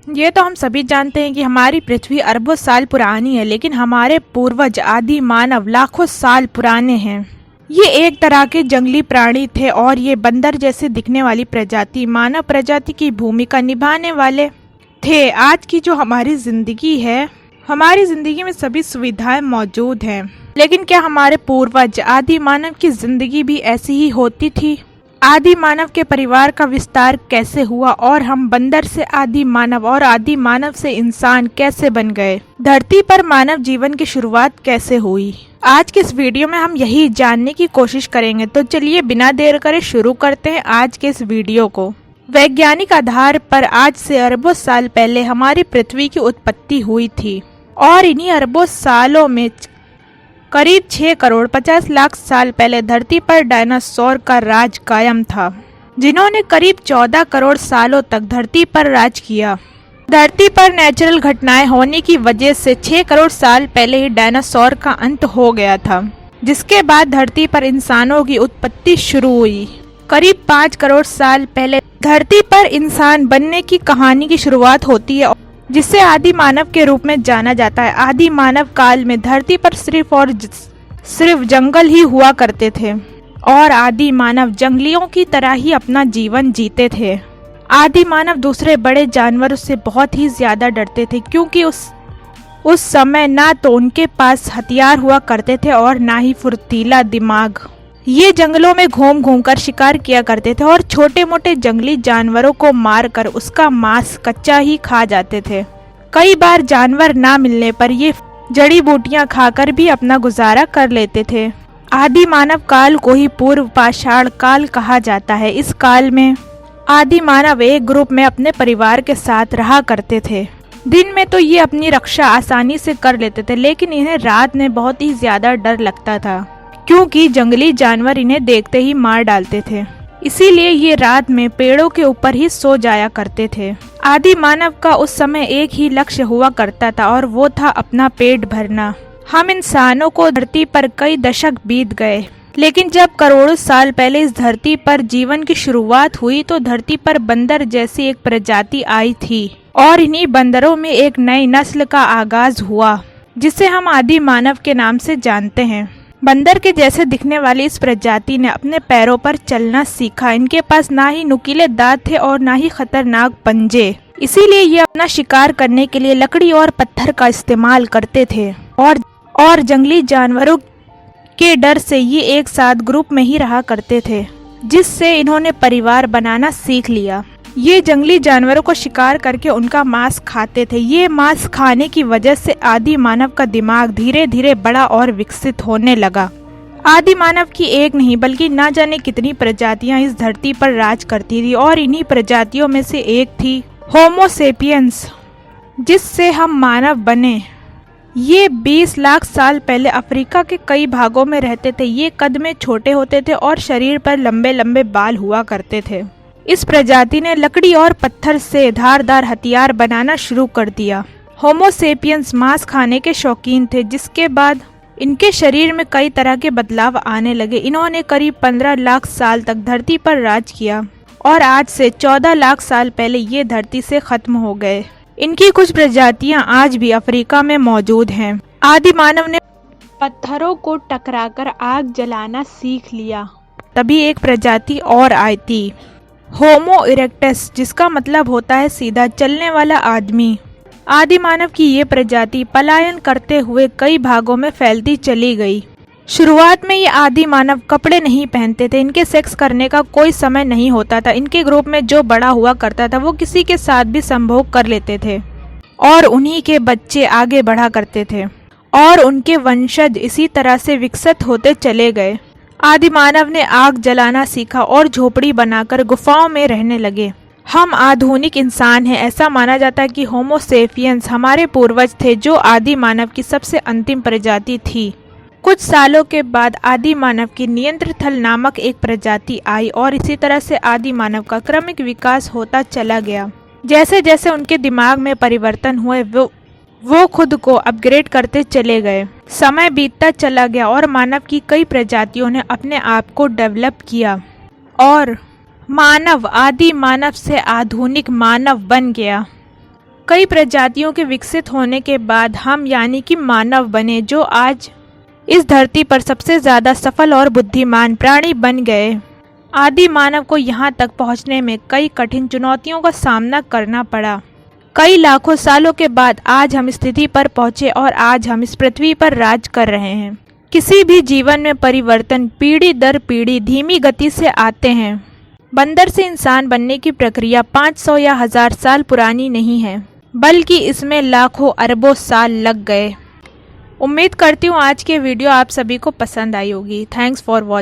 ये तो हम सभी जानते हैं कि हमारी पृथ्वी अरबों साल पुरानी है, लेकिन हमारे पूर्वज आदि मानव लाखों साल पुराने हैं। ये एक तरह के जंगली प्राणी थे और ये बंदर जैसे दिखने वाली प्रजाति मानव प्रजाति की भूमिका निभाने वाले थे। आज की जो हमारी जिंदगी है, हमारी जिंदगी में सभी सुविधाएं मौजूद हैं, लेकिन क्या हमारे पूर्वज आदि मानव की जिंदगी भी ऐसी ही होती थी? आदि मानव के परिवार का विस्तार कैसे हुआ और हम बंदर से आदि मानव और आदि मानव से इंसान कैसे बन गए? धरती पर मानव जीवन की शुरुआत कैसे हुई? आज के इस वीडियो में हम यही जानने की कोशिश करेंगे। तो चलिए बिना देर करे शुरू करते हैं आज के इस वीडियो को। वैज्ञानिक आधार पर आज से अरबों साल पहले हमारी पृथ्वी की उत्पत्ति हुई थी और इन्हीं अरबों सालों में करीब 6 करोड़ 50 लाख साल पहले धरती पर डायनासोर का राज कायम था, जिन्होंने करीब 14 करोड़ सालों तक धरती पर राज किया। धरती पर नेचुरल घटनाएं होने की वजह से 6 करोड़ साल पहले ही डायनासोर का अंत हो गया था, जिसके बाद धरती पर इंसानों की उत्पत्ति शुरू हुई। करीब 5 करोड़ साल पहले धरती पर इंसान बनने की कहानी की शुरुआत होती है, जिसे आदि मानव के रूप में जाना जाता है। आदि मानव काल में धरती पर सिर्फ जंगल ही हुआ करते थे और आदि मानव जंगलियों की तरह ही अपना जीवन जीते थे। आदि मानव दूसरे बड़े जानवरों से बहुत ही ज्यादा डरते थे, क्योंकि उस समय ना तो उनके पास हथियार हुआ करते थे और ना ही फुर्तीला दिमाग। ये जंगलों में घूम घूम कर शिकार किया करते थे और छोटे मोटे जंगली जानवरों को मारकर उसका मांस कच्चा ही खा जाते थे। कई बार जानवर ना मिलने पर ये जड़ी बूटियां खाकर भी अपना गुजारा कर लेते थे। आदि मानव काल को ही पूर्व पाषाण काल कहा जाता है। इस काल में आदि मानव एक ग्रुप में अपने परिवार के साथ रहा करते थे। दिन में तो ये अपनी रक्षा आसानी से कर लेते थे, लेकिन इन्हें रात में बहुत ही ज्यादा डर लगता था, क्योंकि जंगली जानवर इन्हें देखते ही मार डालते थे। इसीलिए ये रात में पेड़ों के ऊपर ही सो जाया करते थे। आदि मानव का उस समय एक ही लक्ष्य हुआ करता था और वो था अपना पेट भरना। हम इंसानों को धरती पर कई दशक बीत गए, लेकिन जब करोड़ों साल पहले इस धरती पर जीवन की शुरुआत हुई तो धरती पर बंदर जैसी एक प्रजाति आई थी और इन्हीं बंदरों में एक नई नस्ल का आगाज हुआ, जिसे हम आदि मानव के नाम से जानते हैं। बंदर के जैसे दिखने वाली इस प्रजाति ने अपने पैरों पर चलना सीखा। इनके पास ना ही नुकीले दांत थे और ना ही खतरनाक पंजे, इसीलिए ये अपना शिकार करने के लिए लकड़ी और पत्थर का इस्तेमाल करते थे और जंगली जानवरों के डर से ये एक साथ ग्रुप में ही रहा करते थे, जिससे इन्होंने परिवार बनाना सीख लिया। ये जंगली जानवरों को शिकार करके उनका मांस खाते थे। ये मांस खाने की वजह से आदि मानव का दिमाग धीरे धीरे बड़ा और विकसित होने लगा। आदि मानव की एक नहीं बल्कि ना जाने कितनी प्रजातियां इस धरती पर राज करती थी और इन्हीं प्रजातियों में से एक थी होमो सेपियंस, जिससे हम मानव बने। ये 20 लाख साल पहले अफ्रीका के कई भागों में रहते थे। ये कद में छोटे होते थे और शरीर पर लंबे लंबे बाल हुआ करते थे। इस प्रजाति ने लकड़ी और पत्थर से धारदार हथियार बनाना शुरू कर दिया। होमो सेपियंस मांस खाने के शौकीन थे, जिसके बाद इनके शरीर में कई तरह के बदलाव आने लगे। इन्होंने करीब 15 लाख साल तक धरती पर राज किया और आज से 14 लाख साल पहले ये धरती से खत्म हो गए। इनकी कुछ प्रजातियां आज भी अफ्रीका में मौजूद हैं। आदि मानव ने पत्थरों को टकराकर आग जलाना सीख लिया। तभी एक प्रजाति और आई थी, होमो इरेक्टस, जिसका मतलब होता है सीधा चलने वाला आदमी। आदि मानव की ये प्रजाति पलायन करते हुए कई भागों में फैलती चली गई। शुरुआत में ये आदि मानव कपड़े नहीं पहनते थे। इनके सेक्स करने का कोई समय नहीं होता था। इनके ग्रुप में जो बड़ा हुआ करता था वो किसी के साथ भी संभोग कर लेते थे और उन्हीं के बच्चे आगे बढ़ा करते थे और उनके वंशज इसी तरह से विकसित होते चले गए। आदि मानव ने आग जलाना सीखा और झोपड़ी बनाकर गुफाओं में रहने लगे। हम आधुनिक इंसान हैं। ऐसा माना जाता है कि होमो सेपियंस हमारे पूर्वज थे, जो आदि मानव की सबसे अंतिम प्रजाति थी। कुछ सालों के बाद आदि मानव की नियंत्रथल नामक एक प्रजाति आई और इसी तरह से आदि मानव का क्रमिक विकास होता चला गया। जैसे जैसे उनके दिमाग में परिवर्तन हुए वो खुद को अपग्रेड करते चले गए। समय बीतता चला गया और मानव की कई प्रजातियों ने अपने आप को डेवलप किया और मानव आदि मानव से आधुनिक मानव बन गया। कई प्रजातियों के विकसित होने के बाद हम यानी कि मानव बने, जो आज इस धरती पर सबसे ज्यादा सफल और बुद्धिमान प्राणी बन गए। आदि मानव को यहाँ तक पहुँचने में कई कठिन चुनौतियों का सामना करना पड़ा। कई लाखों सालों के बाद आज हम स्थिति पर पहुँचे और आज हम इस पृथ्वी पर राज कर रहे हैं। किसी भी जीवन में परिवर्तन पीढ़ी दर पीढ़ी धीमी गति से आते हैं। बंदर से इंसान बनने की प्रक्रिया 500 या 1000 साल पुरानी नहीं है, बल्कि इसमें लाखों अरबों साल लग गए। उम्मीद करती हूँ आज के वीडियो आप सभी को पसंद आई होगी। Thanks for watching.